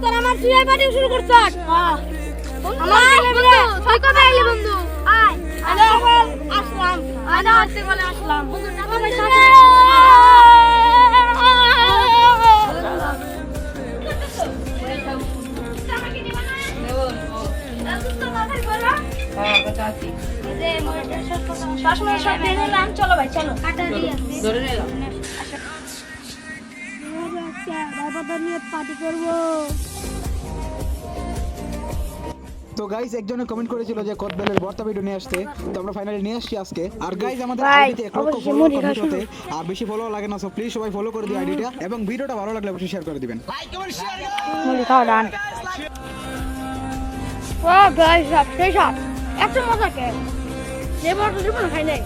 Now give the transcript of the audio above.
তোর আমার CI party শুরু করছস আমার বন্ধু তুই কবে আইলি বন্ধু আয় আরে আসলাম আরে আসতে বলে আসলাম বন্ধু না ভাই সাথে চলো ভাই চলো ধরে নিলাম নিয়ে পার্টি করবো। তো গাইস একজনে কমেন্ট করেছিল যে কদবেলের বর্তা ভিডিও নিয়ে আসতে, তো আমরা ফাইনালি নিয়ে আসছি আজকে। আর গাইস আমাদের আইডিতে 1 লক্ষ ফলোয়ার কমপ্লিট হতে আর বেশি ফলো লাগে না, সো প্লিজ সবাই ফলো করে দিও আইডিটা, এবং ভিডিওটা ভালো লাগলে অবশ্যই শেয়ার করে দিবেন। লাইক কমেন্ট শেয়ার মুড়ি খাওয়া ডান। ও গাইস সব শেষ এত মজা কে যে বড় জীবন খাই নাই।